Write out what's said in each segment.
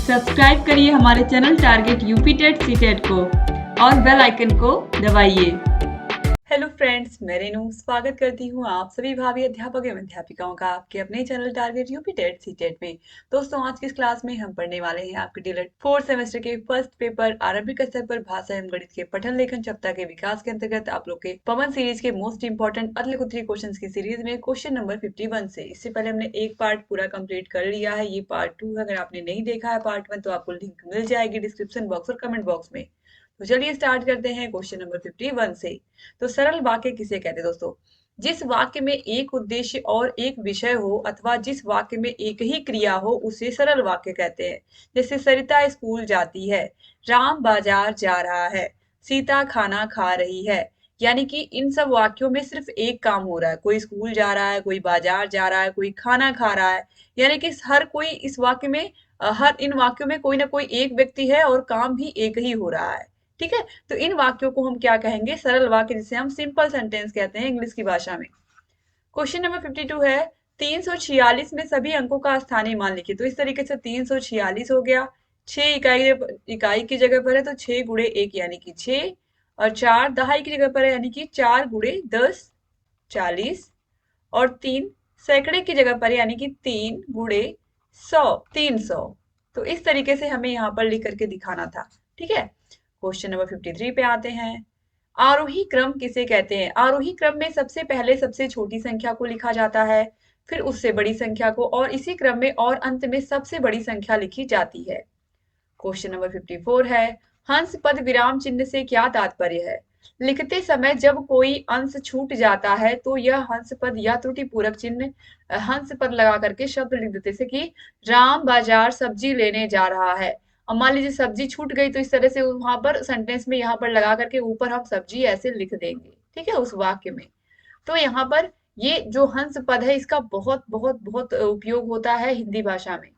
Subscribe करिए हमारे channel target UP TET CTET को और बेल आइकन को दबाइए। हेलो फ्रेंड्स, मैं रेनू स्वागत करती हूँ आप सभी भावी अध्यापक एवं अध्यापिकाओं का आपके अपने channel target UP TET CTET में। दोस्तों, आज की इस क्लास में हम पढ़ने वाले हैं आपके डीएलएड 4th सेमेस्टर के फर्स्ट पेपर आरंभिक स्तर पर भाषा एवं गणित के पठन लेखन क्षमता के विकास के अंतर्गत आप लोग के पवन सीरीज के मोस्ट इंपॉर्टेंट अतलिक उत्तरी क्वेश्चन की सीरीज में क्वेश्चन नंबर 51 से। इससे पहले हमने एक पार्ट पूरा कंप्लीट कर लिया है, ये पार्ट 2 है। अगर आपने नहीं देखा है पार्ट 1 तो आपको लिंक मिल जाएगी डिस्क्रिप्शन बॉक्स और कमेंट बॉक्स में। तो चलिए स्टार्ट करते हैं क्वेश्चन नंबर 51 से। तो सरल वाक्य किसे कहते हैं दोस्तों? जिस वाक्य में एक उद्देश्य और एक विषय हो अथवा जिस वाक्य में एक ही क्रिया हो उसे सरल वाक्य कहते हैं। जैसे सरिता स्कूल जाती है, राम बाजार जा रहा है, सीता खाना खा रही है। यानी कि इन सब वाक्यों में सिर्फ एक काम हो रहा है, कोई स्कूल जा रहा है, कोई बाजार जा रहा है, कोई खाना खा रहा है। यानी कि हर कोई इस वाक्य में हर इन वाक्यों में कोई ना कोई एक व्यक्ति है और काम भी एक ही हो रहा है। ठीक है, तो इन वाक्यों को हम क्या कहेंगे? सरल वाक्य, जिसे हम सिंपल सेंटेंस कहते हैं इंग्लिश की भाषा में। क्वेश्चन नंबर 52 है, 346 में सभी अंकों का स्थानीय मान लिखिए। तो इस तरीके से 346 हो गया, 6 इकाई की जगह पर है तो 6 गुणे 1 यानी कि 6, और 4 दहाई की जगह पर है यानी कि 4 गुणे 10 40, और 3 सैकड़े की जगह पर यानी कि 3 गुणे 100 300। तो इस तरीके से हमें यहाँ पर लिख करके दिखाना था। ठीक है, क्वेश्चन नंबर 53 पे आते हैं। आरोही क्रम किसे कहते हैं? आरोही क्रम में सबसे पहले सबसे छोटी संख्या को लिखा जाता है, फिर उससे बड़ी संख्या को, और इसी क्रम में और अंत में सबसे बड़ी संख्या लिखी जाती है। क्वेश्चन नंबर 54 है, हंस पद विराम चिन्ह से क्या तात्पर्य है? लिखते समय जब कोई अंश छूट जाता है तो यह हंस पद या त्रुटि पूरक चिन्ह हंस पद लगा करके शब्द लिख देते, जैसे कि राम बाजार सब्जी लेने जा रहा है। अब मान लीजिए सब्जी छूट गई तो इस तरह से वहां पर सेंटेंस में यहाँ पर लगा करके ऊपर हम सब्जी ऐसे लिख देंगे। ठीक है, उस वाक्य में। तो यहाँ पर ये जो हंस पद है इसका बहुत बहुत बहुत उपयोग होता है हिंदी भाषा में।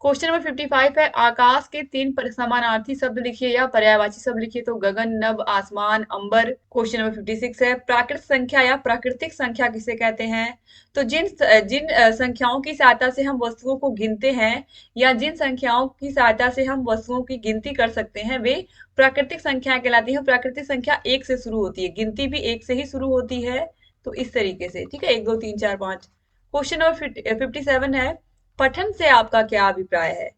क्वेश्चन नंबर 55 है, आकाश के 3 समानार्थी शब्द लिखिए या पर्यायवाची शब्द लिखिए। तो गगन, नभ, आसमान, अंबर। क्वेश्चन नंबर 56 है, प्राकृत संख्या या प्राकृतिक संख्या किसे कहते हैं? तो जिन जिन संख्याओं की सहायता से हम वस्तुओं को गिनते हैं या जिन संख्याओं की सहायता से हम वस्तुओं की गिनती कर सकते हैं वे प्राकृतिक संख्या कहलाती है। प्राकृतिक संख्या 1 से शुरू होती है, गिनती भी 1 से ही शुरू होती है। तो इस तरीके से। ठीक है, 1 2 3 4 5। क्वेश्चन नंबर 57 है, पठन से आपका क्या अभिप्राय है?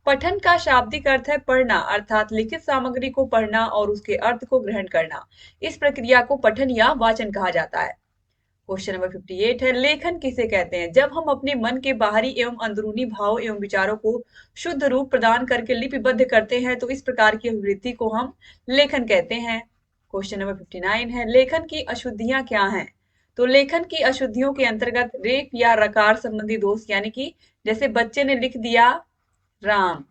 पठन का शाब्दिक अर्थ है पढ़ना, अर्थात लिखित सामग्री को पढ़ना और उसके अर्थ को ग्रहण करना। इस प्रक्रिया को पठन या वाचन कहा जाता है। क्वेश्चन नंबर 58 है, लेखन किसे कहते हैं? जब हम अपने मन के बाहरी एवं अंदरूनी भाव एवं विचारों को शुद्ध रूप प्रदान करके लिपिबद्ध करते हैं तो इस प्रकार की अभिवृत्ति को हम लेखन कहते हैं। क्वेश्चन नंबर 59 है, लेखन की अशुद्धियां क्या हैं? तो लेखन की अशुद्धियों के अंतर्गत रेफ या रकार संबंधी दोष, यानी कि जैसे बच्चे ने लिख दिया राम,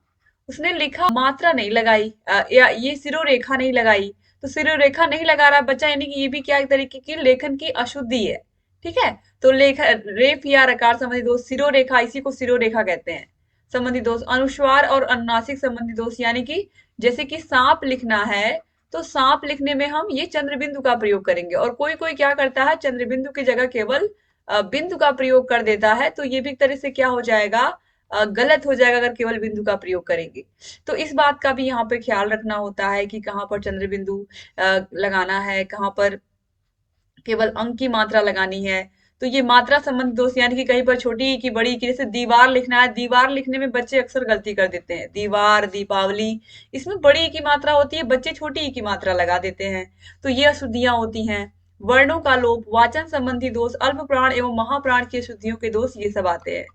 उसने लिखा मात्रा नहीं लगाई या ये सिरोरेखा नहीं लगाई। तो सिरोरेखा नहीं लगा रहा बच्चा, यानी कि ये भी क्या एक तरीके की लेखन की अशुद्धि है। ठीक है, तो लेख रेफ या रकार संबंधी दोष, सिरोरेखा, इसी को सिरोरेखा कहते हैं। संबंधी दोष, अनुस्वार और अनुनासिक संबंधी दोष, यानी कि जैसे कि सांप लिखना है तो सांप लिखने में हम ये चंद्रबिंदु का प्रयोग करेंगे, और कोई कोई क्या करता है चंद्रबिंदु की जगह केवल बिंदु का प्रयोग कर देता है। तो ये भी एक तरह से क्या हो जाएगा, गलत हो जाएगा अगर केवल बिंदु का प्रयोग करेंगे। तो इस बात का भी यहाँ पे ख्याल रखना होता है कि कहाँ पर चंद्र बिंदु लगाना है, कहाँ पर केवल अंक की मात्रा लगानी है। तो ये मात्रा संबंध दोष, यानी कि कहीं पर छोटी की बड़ी की, जैसे दीवार लिखना है, दीवार लिखने में बच्चे अक्सर गलती कर देते हैं। दीवार, दीपावली, इसमें बड़ी की मात्रा होती है, बच्चे छोटी की मात्रा लगा देते हैं। तो ये अशुद्धियां होती हैं। वर्णों का लोप, वाचन संबंधी दोष, अल्प प्राण एवं महाप्राण की अशुद्धियों के दोष, ये सब आते हैं।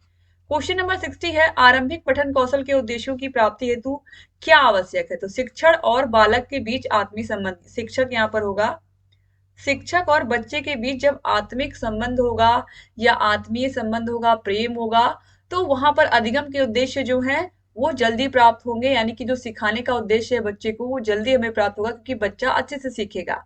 क्वेश्चन नंबर 60 है, आरंभिक पठन कौशल के उद्देश्यों की प्राप्ति हेतु क्या आवश्यक है? तो शिक्षण और बालक के बीच आत्मीय संबंध, शिक्षक यहाँ पर होगा, शिक्षक और बच्चे के बीच जब आत्मिक संबंध होगा या आत्मीय संबंध होगा, प्रेम होगा, तो वहां पर अधिगम के उद्देश्य जो है वो जल्दी प्राप्त होंगे। यानी कि जो सिखाने का उद्देश्य है बच्चे को वो जल्दी हमें प्राप्त होगा, क्योंकि बच्चा अच्छे से सीखेगा।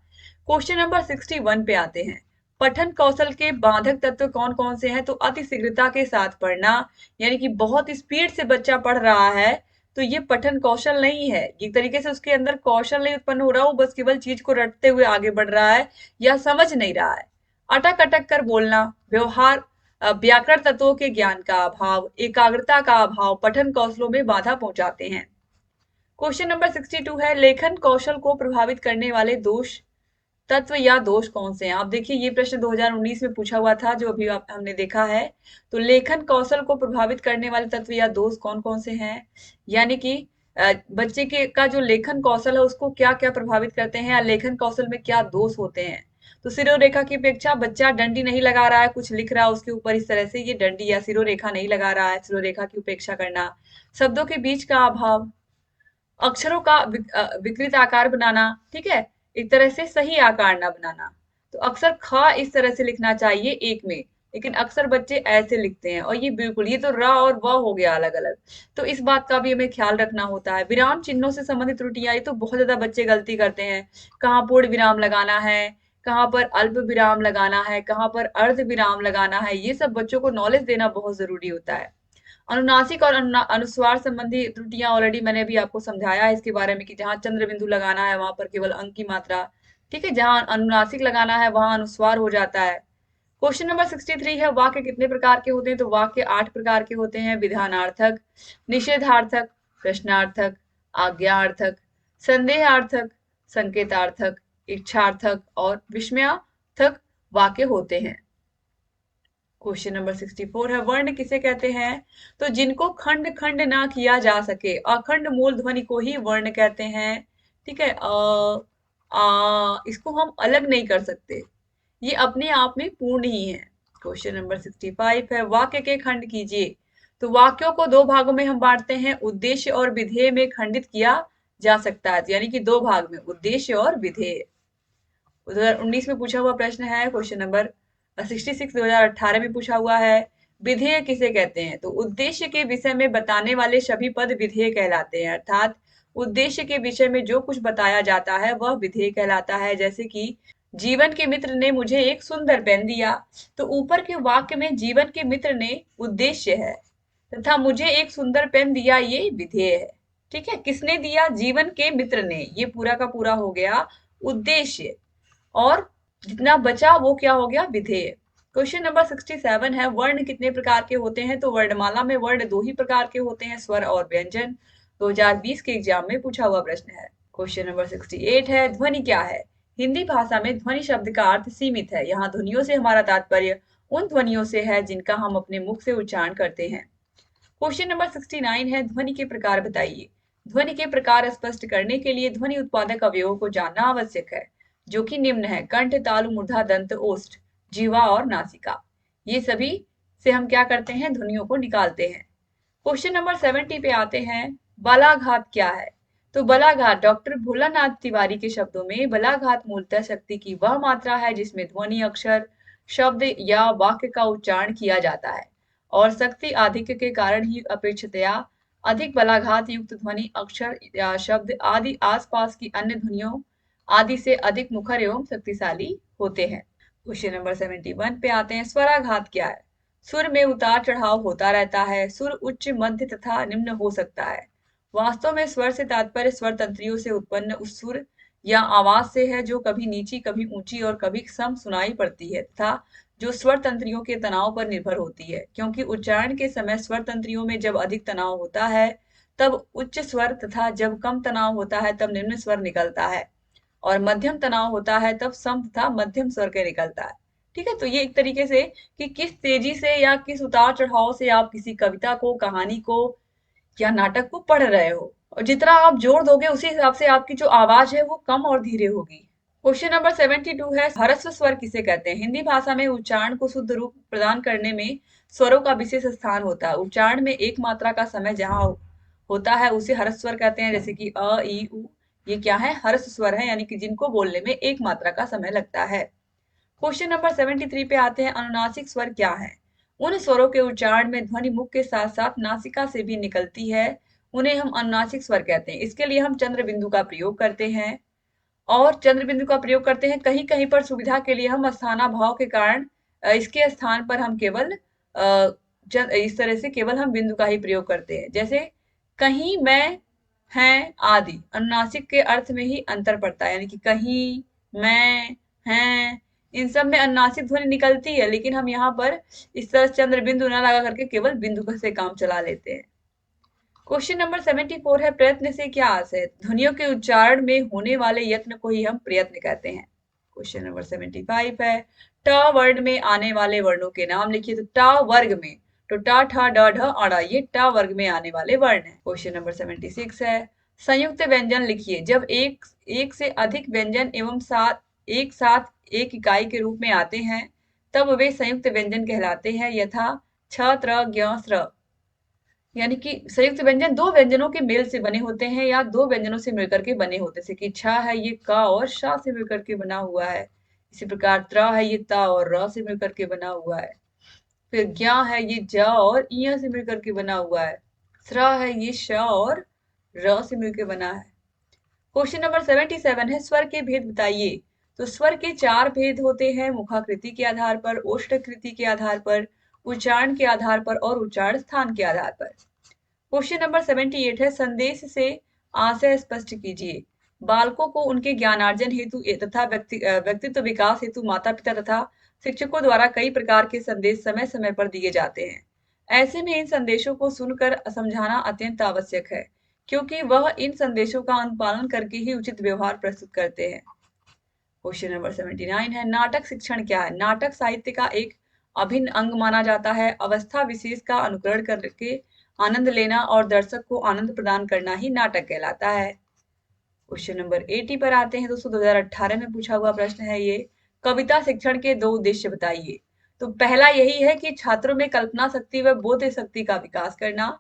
क्वेश्चन नंबर 61 पे आते हैं, पठन कौशल के बाधक तत्व कौन कौन से हैं? तो अति शीघ्रता के साथ पढ़ना, यानी कि बहुत स्पीड से बच्चा पढ़ रहा है तो ये पठन कौशल नहीं है। एक तरीके से उसके अंदर कौशल नहीं उत्पन्न हो रहा, वो बस केवल चीज को रटते हुए आगे बढ़ रहा है या समझ नहीं रहा है। अटक अटक कर बोलना, व्यवहार व्याकरण तत्वों के ज्ञान का अभाव, एकाग्रता का अभाव पठन कौशलों में बाधा पहुंचाते हैं। क्वेश्चन नंबर 62 है, लेखन कौशल को प्रभावित करने वाले दोष तत्व या दोष कौन से हैं? आप देखिए ये प्रश्न 2019 में पूछा हुआ था, जो अभी हमने देखा है। तो लेखन कौशल को प्रभावित करने वाले तत्व या दोष कौन कौन से हैं, यानी कि बच्चे के का जो लेखन कौशल है उसको क्या क्या प्रभावित करते हैं, या लेखन कौशल में क्या दोष होते हैं। तो सिरोरेखा की अपेक्षा बच्चा डंडी नहीं लगा रहा है, कुछ लिख रहा है उसके ऊपर, इस तरह से ये डंडी या सिरोरेखा नहीं लगा रहा है, सिरोरेखा की उपेक्षा करना। शब्दों के बीच का अभाव, अक्षरों का विकृत आकार बनाना, ठीक है, एक तरह से सही आकार ना बनाना। तो अक्सर ख इस तरह से लिखना चाहिए एक में, लेकिन अक्सर बच्चे ऐसे लिखते हैं, और ये बिल्कुल, ये तो र और व हो गया अलग अलग। तो इस बात का भी हमें ख्याल रखना होता है। विराम चिन्हों से संबंधित त्रुटियां, ये तो बहुत ज्यादा बच्चे गलती करते हैं। कहाँ पूर्ण विराम लगाना है, कहाँ पर अल्प विराम लगाना है, कहाँ पर अर्ध विराम लगाना है, ये सब बच्चों को नॉलेज देना बहुत जरूरी होता है। अनुनासिक और अनुस्वार संबंधी त्रुटियां ऑलरेडी मैंने भी आपको समझाया है इसके बारे में, कि जहां चंद्र बिंदु लगाना है वहां पर केवल अंक की मात्रा, ठीक है, जहां अनुनासिक लगाना है वहां अनुस्वार हो जाता है। क्वेश्चन नंबर 63 है, वाक्य कितने प्रकार के होते हैं? तो वाक्य 8 प्रकार के होते हैं। विधानार्थक, निषेधार्थक, प्रश्नार्थक, आज्ञार्थक, संदेहार्थक, संकेतार्थक, इच्छार्थक और विस्मयार्थक वाक्य होते हैं। क्वेश्चन नंबर 64 है, वर्ण किसे कहते हैं? तो जिनको खंड खंड ना किया जा सके, अखंड मूल ध्वनि को ही वर्ण कहते हैं। ठीक है, इसको हम अलग नहीं कर सकते, ये अपने आप में पूर्ण ही है। क्वेश्चन नंबर 65 है, वाक्य के खंड कीजिए। तो वाक्यों को दो भागों में हम बांटते हैं, उद्देश्य और विधेय में खंडित किया जा सकता है, यानी कि दो भाग में, उद्देश्य और विधेय। 2019 में पूछा हुआ प्रश्न है, क्वेश्चन नंबर 66 2018 में पूछा हुआ है। विधेय किसे कहते हैं? तो उद्देश्य के विषय में बताने वाले सभी पद विधेय कहलाते हैं, अर्थात उद्देश्य के विषय में जो कुछ बताया जाता है वह विधेय कहलाता है। जैसे कि जीवन के मित्र ने मुझे एक सुंदर पेन दिया, तो ऊपर के वाक्य में जीवन के मित्र ने उद्देश्य है, तथा मुझे एक सुंदर पेन दिया ये विधेय है। ठीक है, किसने दिया? जीवन के मित्र ने, ये पूरा का पूरा हो गया उद्देश्य, और जितना बचा वो क्या हो गया? विधेय। क्वेश्चन नंबर 67 है, वर्ण कितने प्रकार के होते हैं? तो वर्णमाला में वर्ण दो ही प्रकार के होते हैं, स्वर और व्यंजन। 2020 के एग्जाम में पूछा हुआ प्रश्न है। क्वेश्चन नंबर 68 है, ध्वनि क्या है? हिंदी भाषा में ध्वनि शब्द का अर्थ सीमित है, यहाँ ध्वनियों से हमारा तात्पर्य उन ध्वनियों से है जिनका हम अपने मुख से उच्चारण करते हैं। क्वेश्चन नंबर 69 है, ध्वनि के प्रकार बताइए। ध्वनि के प्रकार स्पष्ट करने के लिए ध्वनि उत्पादक अवयवों को जानना आवश्यक है, जो कि निम्न है: कंठ, तालु, मूर्धा, दंत, ओष्ठ, जीवा और नासिका। ये सभी से हम क्या करते हैं? ध्वनियों को निकालते हैं। क्वेश्चन नंबर 70 पे आते हैं, बलाघात क्या है? तो बलाघात डॉक्टर भोलानाथ तिवारी के शब्दों में बलाघात मूलतः शक्ति की वह मात्रा है जिसमें ध्वनि, अक्षर, शब्द या वाक्य का उच्चारण किया जाता है, और शक्ति आधिक्य के कारण ही अपेक्षितया अधिक बलाघात युक्त ध्वनि, अक्षर या शब्द आदि आसपास की अन्य ध्वनियों आदि से अधिक मुखर एवं शक्तिशाली होते हैं। क्वेश्चन नंबर 71 पे आते हैं, स्वराघात क्या है? सुर में उतार चढ़ाव होता रहता है, सुर उच्च, मध्य तथा निम्न हो सकता है। वास्तव में स्वर से तात्पर्य स्वर तंत्रियों से उत्पन्न उस सुर या आवाज से है जो कभी नीची, कभी ऊंची और कभी सम सुनाई पड़ती है, तथा जो स्वर तंत्रियों के तनाव पर निर्भर होती है। क्योंकि उच्चारण के समय स्वर तंत्रियों में जब अधिक तनाव होता है तब उच्च स्वर, तथा जब कम तनाव होता है तब निम्न स्वर निकलता है, और मध्यम तनाव होता है तब सम तथा मध्यम स्वर के निकलता है। ठीक है, तो ये एक तरीके से कि किस तेजी से या किस उतार चढ़ाव से आप किसी कविता को, कहानी को या नाटक को पढ़ रहे हो, और जितना आप जोर दोगे उसी हिसाब से आपकी जो आवाज है वो कम और धीरे होगी। क्वेश्चन नंबर 72 है, ह्रस्व स्वर किसे कहते हैं? हिंदी भाषा में उच्चारण को शुद्ध रूप प्रदान करने में स्वरों का विशेष स्थान होता है। उच्चारण में एक मात्रा का समय जहां होता है उसे ह्रस्व स्वर कहते हैं, जैसे कि अ, ई, उ। ये क्या है? ह्रस्व स्वर है, यानी कि जिनको बोलने में एक मात्रा का समय लगता है। क्वेश्चन नंबर 73 पे आते हैं, अनुनासिक स्वर क्या है? उन स्वरों के उच्चारण में ध्वनि मुख के साथ साथ नासिका से भी निकलती है, उन्हें हम अनुनासिक स्वर कहते हैं। इसके लिए हम चंद्र बिंदु का प्रयोग करते हैं, और चंद्र बिंदु का प्रयोग करते हैं। कहीं कहीं पर सुविधा के लिए हम स्थानाभाव के कारण इसके स्थान पर हम केवल इस तरह से केवल हम बिंदु का ही प्रयोग करते हैं। जैसे कहीं, मैं, हैं आदि, अनुनासिक के अर्थ में ही अंतर पड़ता है, यानी कि कहीं, मैं, हैं, इन सब में अनुनासिक ध्वनि निकलती है, लेकिन हम यहाँ पर इस तरह चंद्र बिंदु न लगा करके केवल बिंदु से काम चला लेते हैं। क्वेश्चन नंबर 74 है, प्रयत्न से क्या आशय है? ध्वनियों के उच्चारण में होने वाले यत्न को ही हम प्रयत्न कहते हैं। क्वेश्चन नंबर 75 है, ट वर्ण में आने वाले वर्णों के नाम लिखिए। तो ट वर्ग में, तो टा ठा ड ढ अ ये ट वर्ग में आने वाले वर्ण है। क्वेश्चन नंबर 76 है, संयुक्त व्यंजन लिखिए। जब एक से अधिक व्यंजन एवं एक साथ एक इकाई के रूप में आते हैं तब वे संयुक्त व्यंजन कहलाते हैं, यथा छ त्र ज्ञ स्र। यानी कि संयुक्त व्यंजन दो व्यंजनों के मेल से बने होते हैं या दो व्यंजनों से मिलकर के बने होते हैं। जैसे कि छ है ये क और श से मिलकर के बना हुआ है। इसी प्रकार त्र है ये त और र से मिलकर के बना हुआ है। फिर ज्ञ है ये ज और इ से मिलकर के बना हुआ है। स्र है ये श और र से मिलकर बना है। क्वेश्चन नंबर 77 है, स्वर के भेद बताइए। तो स्वर के चार भेद होते हैं, मुखाकृति के आधार पर, ओष्ठकृति के आधार पर, उच्चारण के आधार पर और उच्चारण स्थान के आधार पर। क्वेश्चन नंबर 78 है, संदेश से आशय स्पष्ट कीजिए। बालकों को उनके ज्ञानार्जन हेतु तथा व्यक्तित्व विकास हेतु माता पिता तथा शिक्षकों द्वारा कई प्रकार के संदेश समय समय पर दिए जाते हैं। ऐसे में इन संदेशों को सुनकर समझाना अत्यंत आवश्यक है, क्योंकि वह इन संदेशों का अनुपालन करके ही उचित व्यवहार प्रस्तुत करते हैं। क्वेश्चन नंबर 79 है, नाटक शिक्षण क्या है? नाटक साहित्य का एक अभिन्न अंग माना जाता है। अवस्था विशेष का अनुकरण करके आनंद लेना और दर्शक को आनंद प्रदान करना ही नाटक कहलाता है। क्वेश्चन नंबर 80 पर आते हैं दोस्तों। 2018 में पूछा हुआ प्रश्न है ये, कविता शिक्षण के दो उद्देश्य बताइए। तो पहला यही है कि छात्रों में कल्पना शक्ति व बोध शक्ति का विकास करना।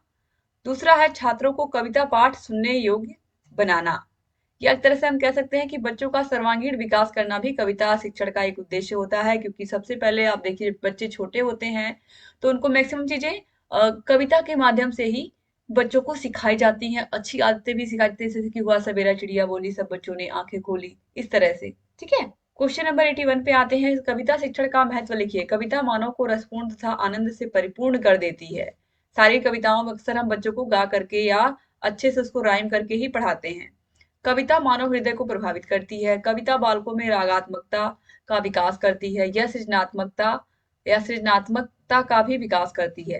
दूसरा है छात्रों को कविता पाठ सुनने योग्य बनाना। या एक तरह से हम कह सकते हैं कि बच्चों का सर्वांगीण विकास करना भी कविता शिक्षण का एक उद्देश्य होता है, क्योंकि सबसे पहले आप देखिए बच्चे छोटे होते हैं तो उनको मैक्सिमम चीजें कविता के माध्यम से ही बच्चों को सिखाई जाती हैं। अच्छी आदतें भी सिखाई जाती हैं, जैसे कि हुआ सवेरा चिड़िया बोली सब बच्चों ने आंखें खोली, इस तरह से। ठीक है, क्वेश्चन नंबर 81 पे आते हैं, कविता शिक्षण का महत्व लिखिए। कविता मानव को रसपूर्ण तथा आनंद से परिपूर्ण कर देती है। सारी कविताओं में अक्सर हम बच्चों को गा करके या अच्छे से उसको राइम करके ही पढ़ाते हैं। कविता मानव हृदय को प्रभावित करती है। कविता बालकों में रागात्मकता का विकास करती है। यह सृजनात्मकता का भी विकास करती है।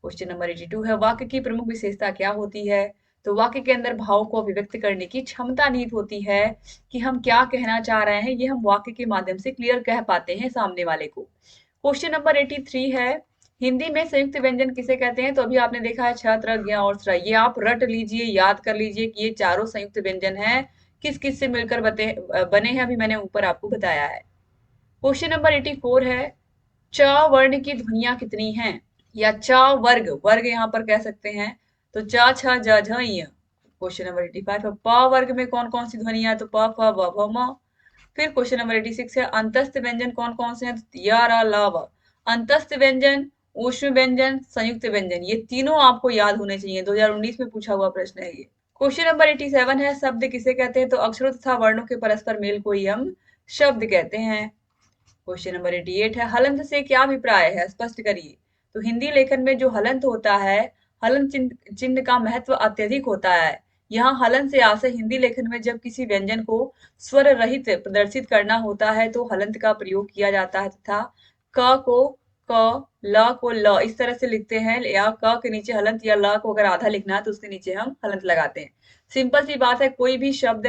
क्वेश्चन नंबर 82 है, वाक्य की प्रमुख विशेषता क्या होती है? तो वाक्य के अंदर भाव को अभिव्यक्त करने की क्षमता निहित होती है कि हम क्या कहना चाह रहे हैं, ये हम वाक्य के माध्यम से क्लियर कह पाते हैं सामने वाले को। क्वेश्चन नंबर 83 है, हिंदी में संयुक्त व्यंजन किसे कहते हैं? तो अभी आपने देखा है छ त्र ज्ञ और स्र। ये आप रट लीजिए, याद कर लीजिए कि ये चारों संयुक्त व्यंजन हैं, किस किस से मिलकर बने हैं, अभी मैंने ऊपर आपको बताया है। क्वेश्चन नंबर 84 है, च वर्ण की ध्वनियां कितनी हैं? या च वर्ग, वर्ग यहाँ पर कह सकते हैं। तो च छ ज झ ञ। क्वेश्चन नंबर 85 है, प वर्ग में कौन कौन सी ध्वनियां? तो प फ ब भ म। फिर क्वेश्चन नंबर 86 है, अंतस्थ व्यंजन कौन कौन से हैं? तो य र ल व। अंतस्थ व्यंजन, ऊष्म व्यंजन, संयुक्त व्यंजन, ये तीनों आपको याद होने चाहिए। 2019 में पूछा हुआ प्रश्न है ये। क्वेश्चन नंबर 87 है, शब्द किसे कहते हैं? तो अक्षरों तथा वर्णों के परस्पर मेल को ही हम शब्द कहते हैं। क्वेश्चन नंबर 88 है, हलंत से क्या अभिप्राय है? स्पष्ट करिए। तो हिंदी लेखन में जो हलंत होता है, हलंत चिन्ह का महत्व अत्यधिक होता है। यहाँ हलन से आशय हिंदी लेखन में जब किसी व्यंजन को स्वर रहित प्रदर्शित करना होता है तो हलंत का प्रयोग किया जाता है, तथा क को क, ल को ल इस तरह से लिखते हैं, या क के नीचे हलंत या ल को अगर आधा लिखना है तो उसके नीचे हम हलंत लगाते हैं। सिंपल सी बात है, कोई भी शब्द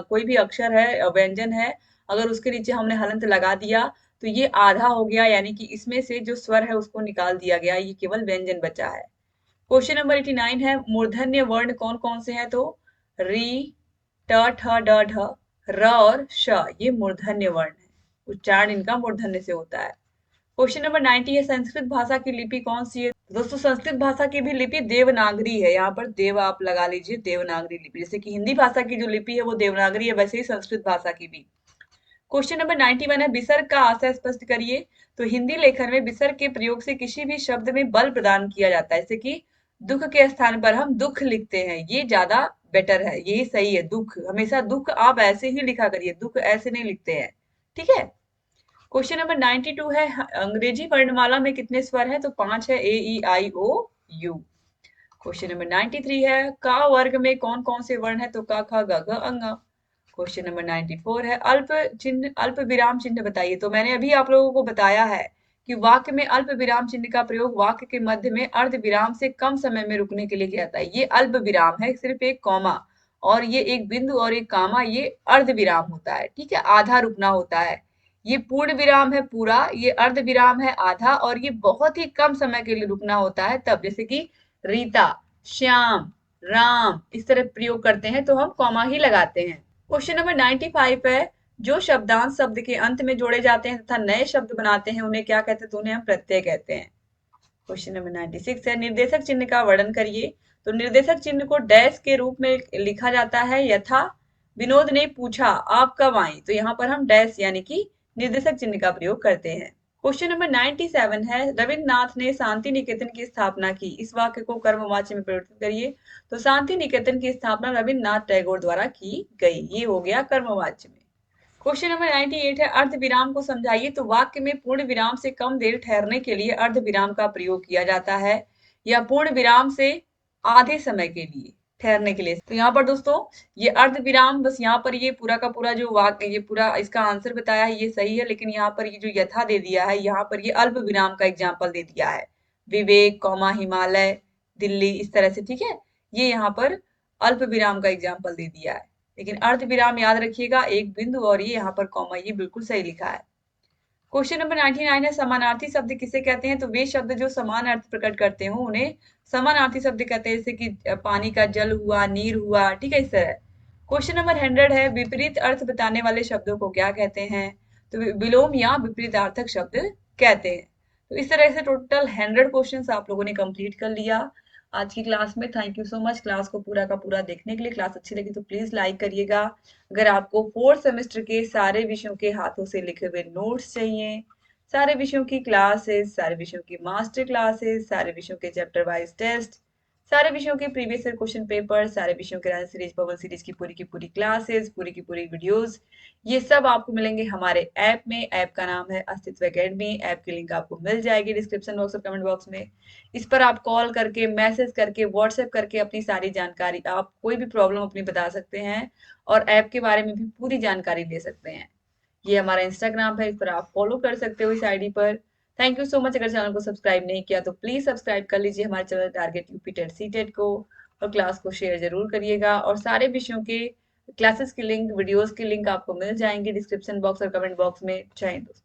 कोई भी अक्षर है, व्यंजन है, अगर उसके नीचे हमने हलंत लगा दिया तो ये आधा हो गया, यानी कि इसमें से जो स्वर है उसको निकाल दिया गया, ये केवल व्यंजन बचा है। क्वेश्चन नंबर 89 है, मूर्धन्य वर्ण कौन कौन से हैं? तो री, ट, ठ, ड, ढ, र और श, ये मूर्धन्य वर्ण है। उच्चारण इनका मूर्धन्य से होता है। क्वेश्चन नंबर 90 है, संस्कृत भाषा की लिपि कौन सी है? दोस्तों संस्कृत भाषा की भी लिपि देवनागरी है। यहाँ पर देव आप लगा लीजिए, देवनागरी लिपि। जैसे कि हिंदी भाषा की जो लिपि है वो देवनागरी है, वैसे ही संस्कृत भाषा की भी। क्वेश्चन नंबर 91 है, विसर्ग का आशय स्पष्ट करिए। तो हिंदी लेखन में विसर्ग के प्रयोग से किसी भी शब्द में बल प्रदान किया जाता है। जैसे कि दुख के स्थान पर हम दुख लिखते हैं, ये ज्यादा बेटर है, यही सही है। दुख, हमेशा दुख आप ऐसे ही लिखा करिए, दुख ऐसे नहीं लिखते हैं। ठीक है। क्वेश्चन नंबर 92 है, अंग्रेजी वर्णमाला में कितने स्वर हैं? तो 5 है, ए ई आई ओ यू। क्वेश्चन नंबर 93 है, क वर्ग में कौन कौन से वर्ण है? तो क ख ग घ अ। क्वेश्चन नंबर 94 है अल्प विराम चिन्ह बताइए। तो मैंने अभी आप लोगों को बताया है कि वाक्य में अल्प विराम चिन्ह का प्रयोग वाक्य के मध्य में अर्ध विराम से कम समय में रुकने के लिए किया जाता है। ये अल्प विराम है, सिर्फ एक कॉमा और ये एक बिंदु और एक कामा, ये अर्ध विराम होता है। ठीक है, आधा रुकना होता है। ये पूर्ण विराम है पूरा, ये अर्ध विराम है आधा, और ये बहुत ही कम समय के लिए रुकना होता है तब, जैसे कि रीता, श्याम, राम, इस तरह प्रयोग करते हैं तो हम कॉमा ही लगाते हैं। क्वेश्चन नंबर 95 है जो शब्दांश शब्द के अंत में जोड़े जाते हैं तथा नए शब्द बनाते हैं उन्हें क्या कहते हैं? तो उन्हें हम प्रत्यय कहते हैं। क्वेश्चन नंबर 96 है निर्देशक चिन्ह का वर्णन करिए। तो निर्देशक चिन्ह को डैश के रूप में लिखा जाता है, यथा विनोद ने पूछा आप कब आई, तो यहाँ पर हम डैश यानी कि निर्देशक चिन्ह का प्रयोग करते हैं। क्वेश्चन नंबर 97 है रविन्द्रनाथ ने शांति निकेतन की स्थापना की, इस वाक्य को कर्मवाच्य में परिवर्तित करिए। तो शांति निकेतन की स्थापना रविन्द्रनाथ टैगोर द्वारा की गई, ये हो गया कर्मवाच्य में। क्वेश्चन नंबर 98 है अर्ध विराम को समझाइए। तो वाक्य में पूर्ण विराम से कम देर ठहरने के लिए अर्ध विराम का प्रयोग किया जाता है, या पूर्ण विराम से आधे समय के लिए ठहरने के लिए। तो यहाँ पर दोस्तों ये अर्ध विराम, बस यहाँ पर ये पूरा का पूरा जो वाक्य, ये पूरा इसका आंसर बताया है ये सही है, लेकिन यहाँ पर ये जो यथा दे दिया है, यहाँ पर ये अल्प विराम का एग्जाम्पल दे दिया है, विवेक कौमा हिमालय दिल्ली, इस तरह से। ठीक है, ये यहाँ पर अल्प विराम का एग्जाम्पल दे दिया है, लेकिन अर्ध विराम याद रखिएगा, एक बिंदु और ये यहाँ पर कॉमा, ये बिल्कुल सही लिखा है। क्वेश्चन नंबर 99 है समानार्थी शब्द किसे कहते हैं? तो वे शब्द जो समान अर्थ प्रकट करते हो उन्हें समानार्थी शब्द कहते हैं, जैसे कि पानी का जल हुआ, नीर हुआ। ठीक है, इस तरह। क्वेश्चन नंबर 100 है विपरीत अर्थ बताने वाले शब्दों को क्या कहते हैं? तो विलोम या विपरीतार्थक शब्द कहते हैं। तो इस तरह से टोटल 100 क्वेश्चन आप लोगों ने कंप्लीट कर लिया आज की क्लास में। Thank you so much class को पूरा का पूरा देखने के लिए। क्लास अच्छी लगी तो प्लीज लाइक करिएगा। अगर आपको 4th सेमेस्टर के सारे विषयों के हाथों से लिखे हुए नोट्स चाहिए, सारे विषयों की क्लासेस, सारे विषयों की मास्टर क्लासेस, सारे विषयों के चैप्टर वाइज टेस्ट, सारे विषयों के प्रीवियस ईयर क्वेश्चन पेपर, सारे विषयों के राजन सीरीज बबल सीरीज की पूरी क्लासेस, पूरी की पूरी वीडियोस, ये सब आपको मिलेंगे हमारे ऐप में। ऐप का नाम है अस्तित्व एकेडमी। ऐप की लिंक आपको मिल जाएगी डिस्क्रिप्शन बॉक्स और कमेंट बॉक्स में। इस पर आप कॉल करके, मैसेज करके, व्हाट्सएप करके अपनी सारी जानकारी, आप कोई भी प्रॉब्लम अपनी बता सकते हैं और ऐप के बारे में भी पूरी जानकारी ले सकते हैं। ये हमारा इंस्टाग्राम है, इस पर आप फॉलो कर सकते हो इस आईडी पर। Thank you so much. अगर चैनल को सब्सक्राइब नहीं किया तो प्लीज सब्सक्राइब कर लीजिए हमारे channel target UP TET C TET को, और क्लास को शेयर जरूर करिएगा। और सारे विषयों के क्लासेस की लिंक, वीडियोस की लिंक आपको मिल जाएंगे डिस्क्रिप्शन बॉक्स और कमेंट बॉक्स में। जय हिंद दोस्तों।